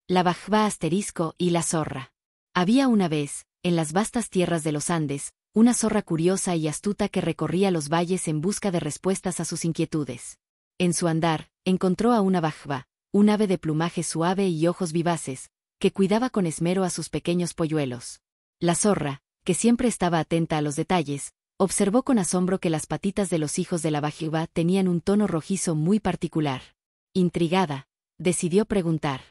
La Bajva asterisco y la zorra. Había una vez, en las vastas tierras de los Andes, una zorra curiosa y astuta que recorría los valles en busca de respuestas a sus inquietudes. En su andar, encontró a una Bajva, un ave de plumaje suave y ojos vivaces, que cuidaba con esmero a sus pequeños polluelos. La zorra, que siempre estaba atenta a los detalles, observó con asombro que las patitas de los hijos de la Bajva tenían un tono rojizo muy particular. Intrigada, decidió preguntar: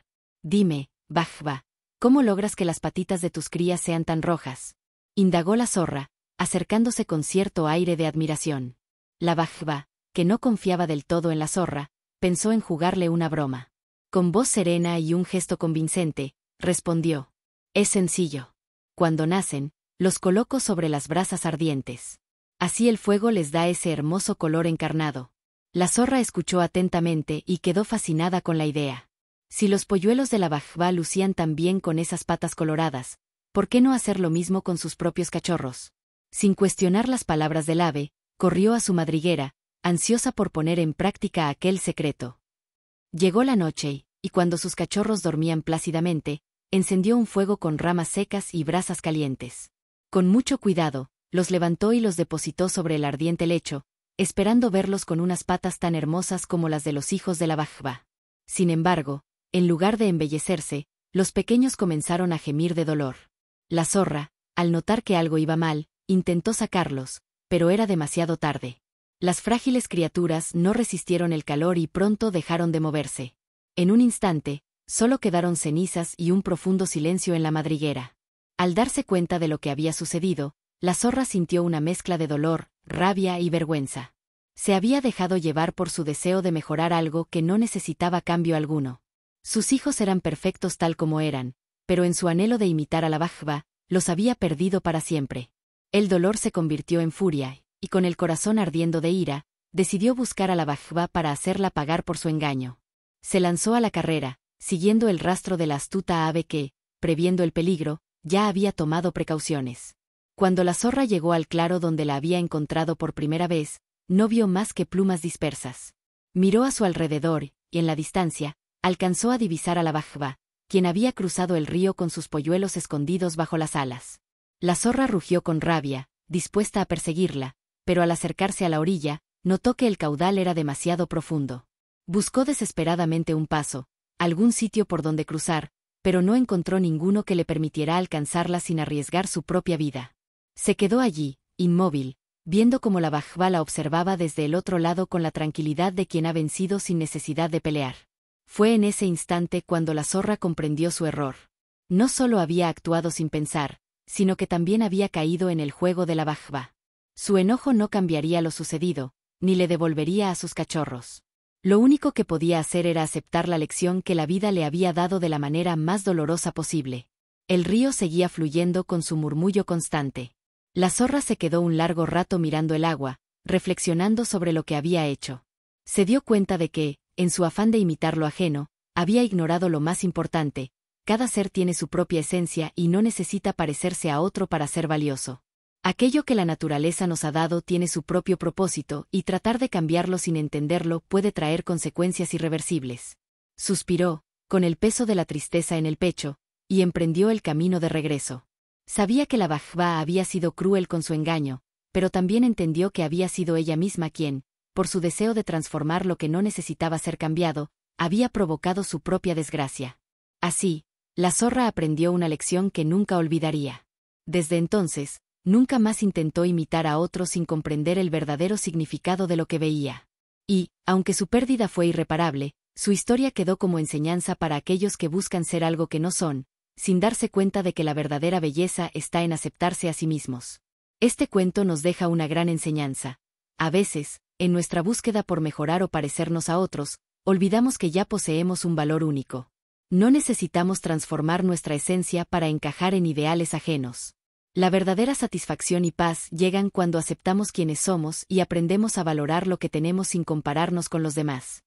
«Dime, Bajva, ¿cómo logras que las patitas de tus crías sean tan rojas?», indagó la zorra, acercándose con cierto aire de admiración. La Bajva, que no confiaba del todo en la zorra, pensó en jugarle una broma. Con voz serena y un gesto convincente, respondió: «Es sencillo. Cuando nacen, los coloco sobre las brasas ardientes. Así el fuego les da ese hermoso color encarnado». La zorra escuchó atentamente y quedó fascinada con la idea. Si los polluelos de la Bajva lucían tan bien con esas patas coloradas, ¿por qué no hacer lo mismo con sus propios cachorros? Sin cuestionar las palabras del ave, corrió a su madriguera, ansiosa por poner en práctica aquel secreto. Llegó la noche y cuando sus cachorros dormían plácidamente, encendió un fuego con ramas secas y brasas calientes. Con mucho cuidado, los levantó y los depositó sobre el ardiente lecho, esperando verlos con unas patas tan hermosas como las de los hijos de la Bajva. Sin embargo, en lugar de embellecerse, los pequeños comenzaron a gemir de dolor. La zorra, al notar que algo iba mal, intentó sacarlos, pero era demasiado tarde. Las frágiles criaturas no resistieron el calor y pronto dejaron de moverse. En un instante, solo quedaron cenizas y un profundo silencio en la madriguera. Al darse cuenta de lo que había sucedido, la zorra sintió una mezcla de dolor, rabia y vergüenza. Se había dejado llevar por su deseo de mejorar algo que no necesitaba cambio alguno. Sus hijos eran perfectos tal como eran, pero en su anhelo de imitar a la Bajva, los había perdido para siempre. El dolor se convirtió en furia, y con el corazón ardiendo de ira, decidió buscar a la Bajva para hacerla pagar por su engaño. Se lanzó a la carrera, siguiendo el rastro de la astuta ave que, previendo el peligro, ya había tomado precauciones. Cuando la zorra llegó al claro donde la había encontrado por primera vez, no vio más que plumas dispersas. Miró a su alrededor, y en la distancia, alcanzó a divisar a la Bajva, quien había cruzado el río con sus polluelos escondidos bajo las alas. La zorra rugió con rabia, dispuesta a perseguirla, pero al acercarse a la orilla, notó que el caudal era demasiado profundo. Buscó desesperadamente un paso, algún sitio por donde cruzar, pero no encontró ninguno que le permitiera alcanzarla sin arriesgar su propia vida. Se quedó allí, inmóvil, viendo cómo la Bajva la observaba desde el otro lado con la tranquilidad de quien ha vencido sin necesidad de pelear. Fue en ese instante cuando la zorra comprendió su error. No solo había actuado sin pensar, sino que también había caído en el juego de la Bajva. Su enojo no cambiaría lo sucedido, ni le devolvería a sus cachorros. Lo único que podía hacer era aceptar la lección que la vida le había dado de la manera más dolorosa posible. El río seguía fluyendo con su murmullo constante. La zorra se quedó un largo rato mirando el agua, reflexionando sobre lo que había hecho. Se dio cuenta de que, en su afán de imitar lo ajeno, había ignorado lo más importante: cada ser tiene su propia esencia y no necesita parecerse a otro para ser valioso. Aquello que la naturaleza nos ha dado tiene su propio propósito y tratar de cambiarlo sin entenderlo puede traer consecuencias irreversibles. Suspiró, con el peso de la tristeza en el pecho, y emprendió el camino de regreso. Sabía que la Bajva había sido cruel con su engaño, pero también entendió que había sido ella misma quien, por su deseo de transformar lo que no necesitaba ser cambiado, había provocado su propia desgracia. Así, la zorra aprendió una lección que nunca olvidaría. Desde entonces, nunca más intentó imitar a otros sin comprender el verdadero significado de lo que veía. Y, aunque su pérdida fue irreparable, su historia quedó como enseñanza para aquellos que buscan ser algo que no son, sin darse cuenta de que la verdadera belleza está en aceptarse a sí mismos. Este cuento nos deja una gran enseñanza. A veces, en nuestra búsqueda por mejorar o parecernos a otros, olvidamos que ya poseemos un valor único. No necesitamos transformar nuestra esencia para encajar en ideales ajenos. La verdadera satisfacción y paz llegan cuando aceptamos quienes somos y aprendemos a valorar lo que tenemos sin compararnos con los demás.